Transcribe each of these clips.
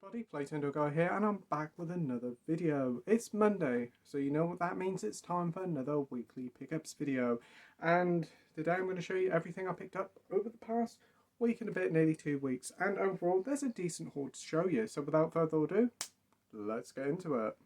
everybody, Playtendoguy here, and I'm back with another video. It's Monday, so you know what that means. It's time for another weekly pickups video. And today I'm going to show you everything I picked up over the past week and a bit, nearly 2 weeks. And overall, there's a decent haul to show you. So without further ado, let's get into it.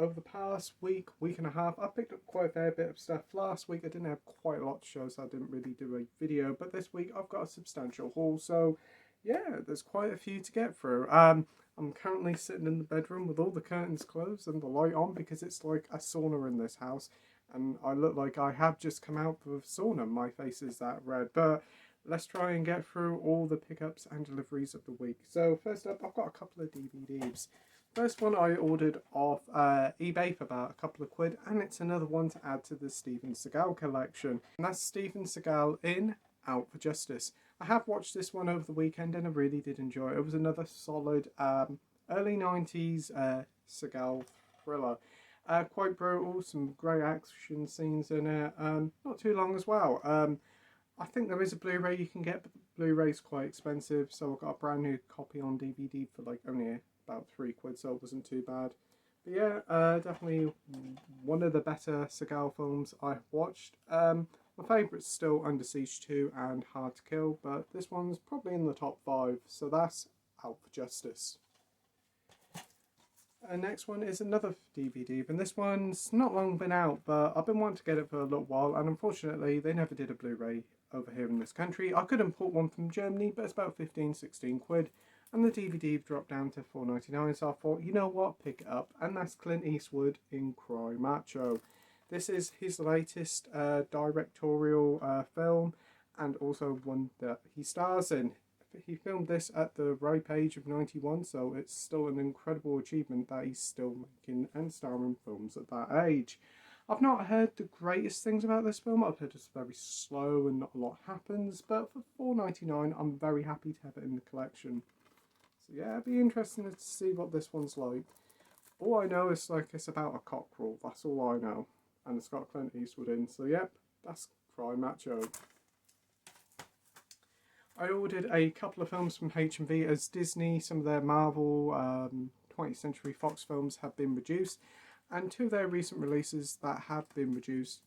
Over the past week and a half, I picked up quite a fair bit of stuff. Last week I didn't have quite a lot to show, so I didn't really do a video, but this week I've got a substantial haul, so yeah, there's quite a few to get through. I'm currently sitting in the bedroom with all the curtains closed and the light on because it's like a sauna in this house, and I look like I have just come out of a sauna. My face is that red, but let's try and get through all the pickups and deliveries of the week. So first up, I've got a couple of DVDs. First one I ordered off eBay for about a couple of quid, and it's another one to add to the Steven Seagal collection. And that's Steven Seagal in Out for Justice. I have watched this one over the weekend and I really did enjoy it. It was another solid early 90s Seagal thriller. Quite brutal, some great action scenes in it, not too long as well. I think there is a Blu-ray you can get, but the Blu-ray's quite expensive, so I got a brand new copy on DVD for like only about 3 quid, so it wasn't too bad. But yeah, definitely one of the better Seagal films I've watched. My favourite's still Under Siege 2 and Hard to Kill, but this one's probably in the top 5, so that's Out for Justice. Next one is another DVD, and this one's not long been out, but I've been wanting to get it for a little while, and unfortunately they never did a Blu-ray over here in this country. I could import one from Germany, but it's about 15-16 quid. And the DVD dropped down to $4.99, so I thought, you know what, pick it up. And that's Clint Eastwood in Cry Macho. This is his latest directorial film, and also one that he stars in. He filmed this at the ripe age of 91, so it's still an incredible achievement that he's still making and starring films at that age. I've not heard the greatest things about this film. I've heard it's very slow and not a lot happens, but for $4.99, I'm very happy to have it in the collection. So yeah, it'd be interesting to see what this one's like. All I know is like it's about a cockerel. That's all I know, and it's got Clint Eastwood in. So yep, that's Cry Macho. I ordered a couple of films from H&V as Disney. Some of their Marvel 20th Century Fox films have been reduced, and 2 of their recent releases that have been reduced.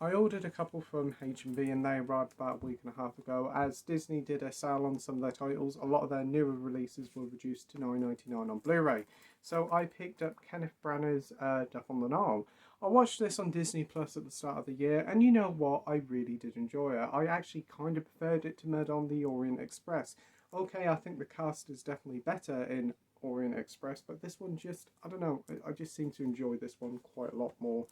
I ordered a couple from H&V and they arrived about a week and a half ago. As Disney did a sale on some of their titles, a lot of their newer releases were reduced to $9.99 on Blu-ray. So I picked up Kenneth Branagh's Death on the Nile. I watched this on Disney Plus at the start of the year, and you know what, I really did enjoy it. I actually kind of preferred it to Murder on the Orient Express. Okay, I think the cast is definitely better in Orient Express, but this one just, I don't know, I just seem to enjoy this one quite a lot more.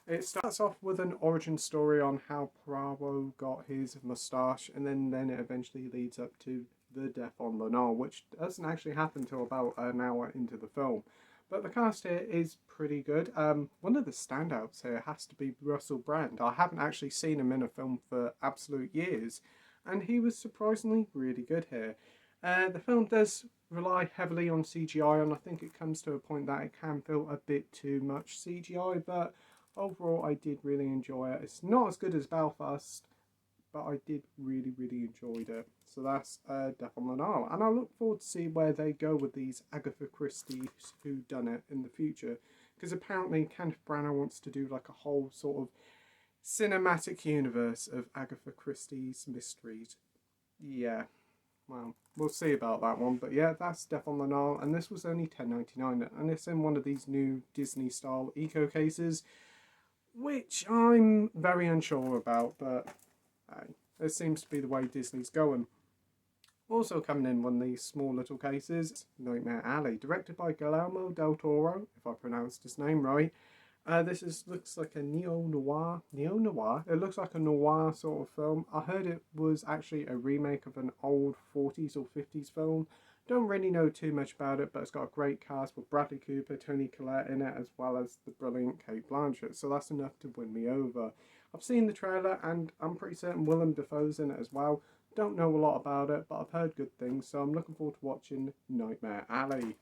It starts off with an origin story on how Poirot got his moustache, and then it eventually leads up to the death on the Nile, which doesn't actually happen until about an hour into the film. But the cast here is pretty good. One of the standouts here has to be Russell Brand. I haven't actually seen him in a film for absolute years, and he was surprisingly really good here. The film does rely heavily on CGI, and I think it comes to a point that it can feel a bit too much CGI, but overall, I did really enjoy it. It's not as good as Belfast, but I did really enjoyed it. So that's Death on the Nile. And I look forward to see where they go with these Agatha Christie's whodunit in the future. Because apparently Kenneth Branagh wants to do like a whole sort of cinematic universe of Agatha Christie's mysteries. Yeah, well, we'll see about that one. But yeah, that's Death on the Nile. And this was only $10.99. And it's in one of these new Disney-style eco cases, which I'm very unsure about, but it seems to be the way Disney's going. Also coming in one of these small little cases, Nightmare Alley, directed by Guillermo del Toro, if I pronounced his name right. This looks like a neo-noir. It looks like a noir sort of film. I heard it was actually a remake of an old 40s or 50s film. Don't really know too much about it, but it's got a great cast with Bradley Cooper, Toni Collette in it, as well as the brilliant Cate Blanchett, so that's enough to win me over. I've seen the trailer and I'm pretty certain Willem Dafoe's in it as well. Don't know a lot about it, but I've heard good things, so I'm looking forward to watching Nightmare Alley.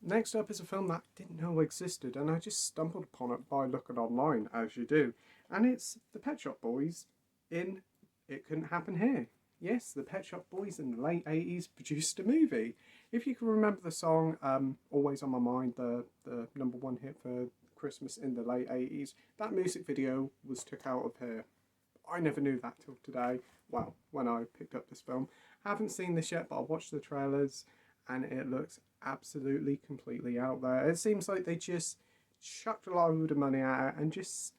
Next up is a film that I didn't know existed, and I just stumbled upon it by looking online, as you do. And it's the Pet Shop Boys in It Couldn't Happen Here. Yes, the Pet Shop Boys in the late 80s produced a movie. If you can remember the song Always on My Mind, the #1 hit for Christmas in the late 80s, that music video was took out of here. I never knew that till today. Well, when I picked up this film. I haven't seen this yet, but I watched the trailers and it looks absolutely completely out there. It seems like they just chucked a load of money at it and just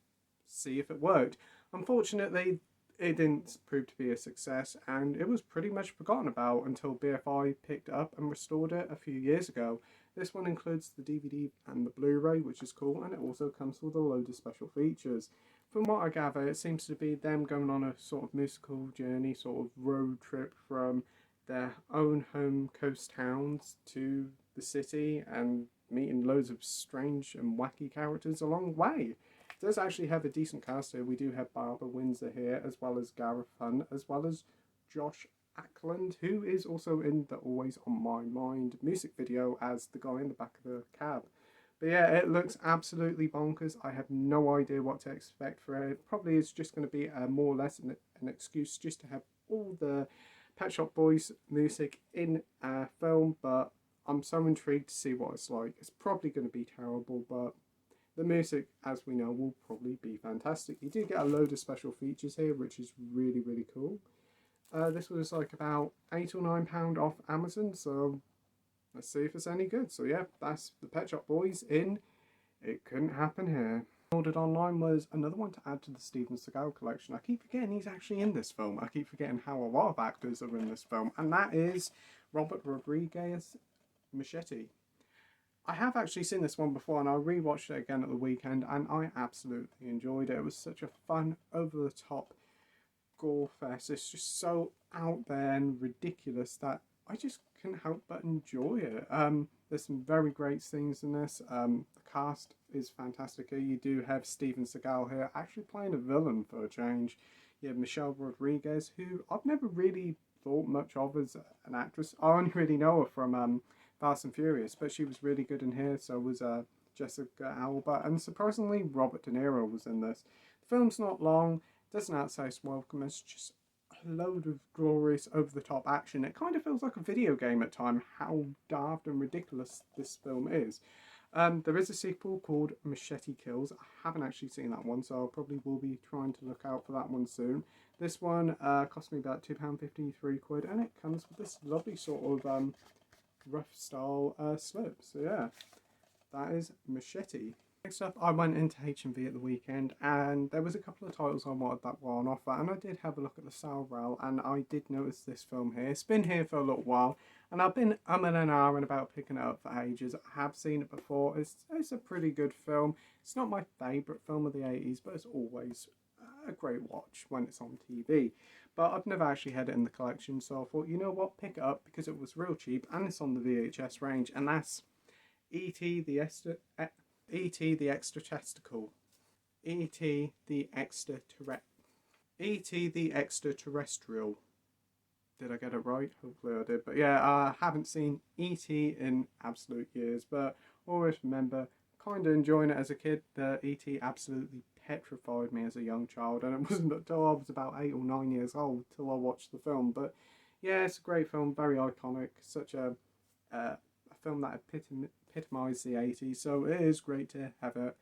see if it worked. Unfortunately, it didn't prove to be a success, and it was pretty much forgotten about until BFI picked it up and restored it a few years ago. This one includes the DVD and the Blu-ray, which is cool, and it also comes with a load of special features. From what I gather, it seems to be them going on a sort of musical journey, sort of road trip from their own home coast towns to the city and meeting loads of strange and wacky characters along the way. It does actually have a decent cast here. We do have Barbara Windsor here, as well as Gareth Hunt, as well as Josh Ackland, who is also in the Always on My Mind music video as the guy in the back of the cab. But yeah, it looks absolutely bonkers. I have no idea what to expect for it. Probably it's just going to be more or less an excuse just to have all the Pet Shop Boys music in a film, but I'm so intrigued to see what it's like. It's probably going to be terrible, but the music, as we know, will probably be fantastic. You do get a load of special features here, which is really, really cool. This was like about £8 or £9 off Amazon, so let's see if it's any good. So yeah, that's the Pet Shop Boys in It Couldn't Happen Here. Ordered online was another one to add to the Steven Seagal collection. I keep forgetting he's actually in this film. I keep forgetting how a lot of actors are in this film, and that is Robert Rodriguez Machete. I have actually seen this one before, and I rewatched it again at the weekend, and I absolutely enjoyed it. It was such a fun, over-the-top gore fest. It's just so out there and ridiculous that I just couldn't help but enjoy it. There's some very great scenes in this. The cast is fantastic here. You do have Steven Seagal here, actually playing a villain for a change. You have Michelle Rodriguez, who I've never really thought much of as an actress. I only really know her from Fast and Furious, but she was really good in here. So was Jessica Alba, and surprisingly Robert De Niro was in this. The film's not long, doesn't outsource welcome. It's just a load of glorious over-the-top action. It kind of feels like a video game at times, how daft and ridiculous this film is. There is a sequel called Machete Kills. I haven't actually seen that one, so I probably will be trying to look out for that one soon. This one cost me about £2.50, £3, and it comes with this lovely sort of rough style slip. So yeah, that is Machete. Next up, I went into H&V at the weekend, and there was a couple of titles I wanted that were on offer, and I did have a look at the sale rail, and I did notice this film here. It's been here for a little while, and I've been and ahhing about picking it up for ages. I have seen it before. It's a pretty good film. It's not my favourite film of the 80s, but it's always a great watch when it's on TV. But I've never actually had it in the collection, so I thought, you know what, pick it up because it was real cheap, and it's on the VHS range, and that's E.T. the ExtraTerrestrial. E.T. the ExtraTerrestrial. Did I get it right? Hopefully I did. But yeah, I haven't seen E.T. in absolute years, but always remember kind of enjoying it as a kid. The E.T. absolutely petrified me as a young child, and it wasn't until I was about 8 or 9 years old till I watched the film. But yeah, it's a great film, very iconic, such a film that epitomised the 80s, so it is great to have it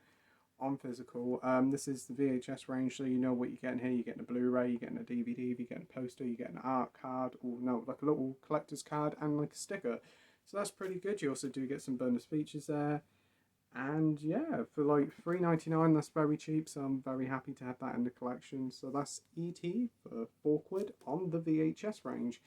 on physical. This is the VHS range, so you know what you're getting here. You're getting a Blu-ray, you're getting a DVD, you're getting a poster, you're getting an art card, or no, like a little collector's card and like a sticker. So that's pretty good. You also do get some bonus features there. And yeah, for like £3.99, that's very cheap, so I'm very happy to have that in the collection. So that's E.T. for £4 on the VHS range.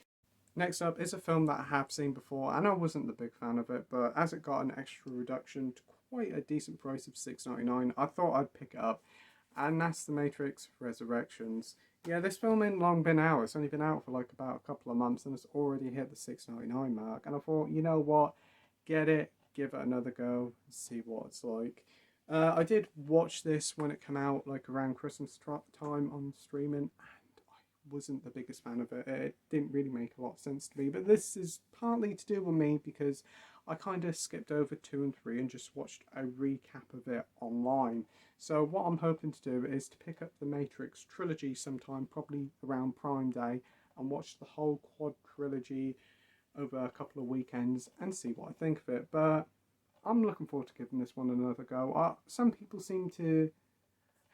Next up is a film that I have seen before, and I wasn't the big fan of it, but as it got an extra reduction to quite a decent price of £6.99, I thought I'd pick it up, and that's The Matrix Resurrections. Yeah, this film ain't long been out. It's only been out for like about a couple of months, and it's already hit the £6.99 mark, and I thought, you know what, get it, give it another go, see what it's like. I did watch this when it came out, like around Christmas time on streaming, and I wasn't the biggest fan of it. It didn't really make a lot of sense to me, but this is partly to do with me because I kind of skipped over 2 and 3 and just watched a recap of it online. So what I'm hoping to do is to pick up the Matrix trilogy sometime, probably around Prime Day, and watch the whole quad trilogy over a couple of weekends and see what I think of it. But I'm looking forward to giving this one another go. Some people seem to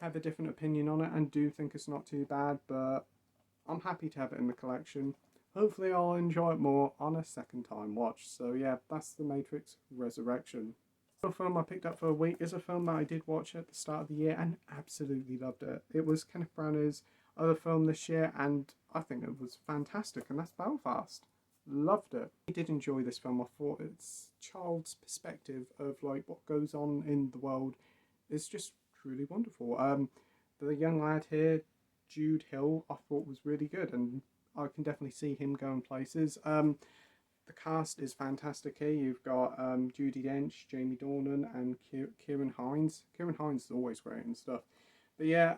have a different opinion on it and do think it's not too bad, but I'm happy to have it in the collection. Hopefully I'll enjoy it more on a second time watch. So yeah, that's The Matrix Resurrection. The film I picked up for a week is a film that I did watch at the start of the year and absolutely loved it. It was Kenneth Branagh's other film this year and I think it was fantastic, and that's Belfast. Loved it. I did enjoy this film. I thought its child's perspective of like what goes on in the world is just truly wonderful. The young lad here, Jude Hill, I thought was really good, and I can definitely see him going places. The cast is fantastic here. You've got Judi Dench, Jamie Dornan, and Kieran Hines. Kieran Hines is always great and stuff. But yeah,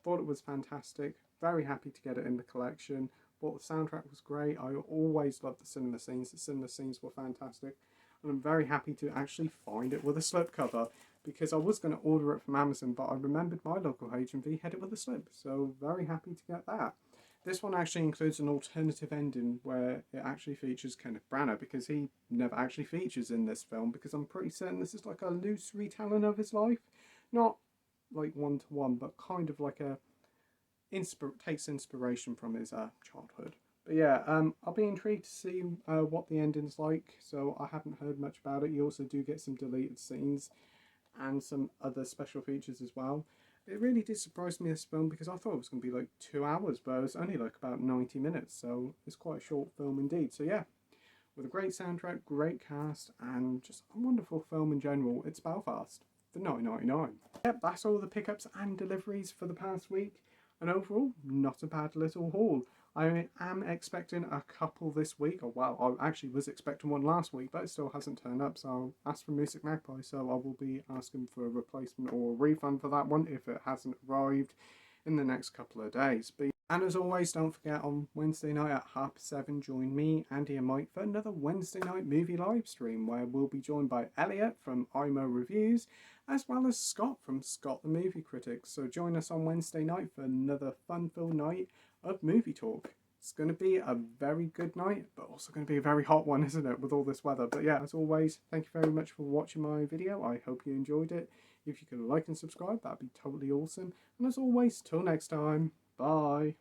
thought it was fantastic. Very happy to get it in the collection. Thought the soundtrack was great. I always loved the cinema scenes. The cinema scenes were fantastic. And I'm very happy to actually find it with a slipcover, because I was going to order it from Amazon, but I remembered my local H&V had it with a slip. So very happy to get that. This one actually includes an alternative ending where it actually features Kenneth Branagh, because he never actually features in this film, because I'm pretty certain this is like a loose retelling of his life. Not like one-to-one, but kind of like a takes inspiration from his childhood. But yeah, I'll be intrigued to see what the ending's like. So I haven't heard much about it. You also do get some deleted scenes and some other special features as well. It really did surprise me, this film, because I thought it was going to be like 2 hours, but it was only like about 90 minutes, so it's quite a short film indeed. So yeah, with a great soundtrack, great cast, and just a wonderful film in general, it's Belfast for $9.99. Yep, that's all the pickups and deliveries for the past week, and overall, not a bad little haul. I am expecting a couple this week, or well, I actually was expecting one last week, but it still hasn't turned up, so I'll ask for Music Magpie, so I will be asking for a replacement or a refund for that one if it hasn't arrived in the next couple of days. And as always, don't forget, on Wednesday night at 7:30, join me, Andy and Mike for another Wednesday night movie live stream, where we'll be joined by Elliot from IMO Reviews, as well as Scott from Scott the Movie Critic. So join us on Wednesday night for another fun-filled night of movie talk. It's going to be a very good night, but also going to be a very hot one, isn't it, with all this weather? But yeah, as always, thank you very much for watching my video. I hope you enjoyed it. If you could like and subscribe, that'd be totally awesome. And as always, till next time, bye.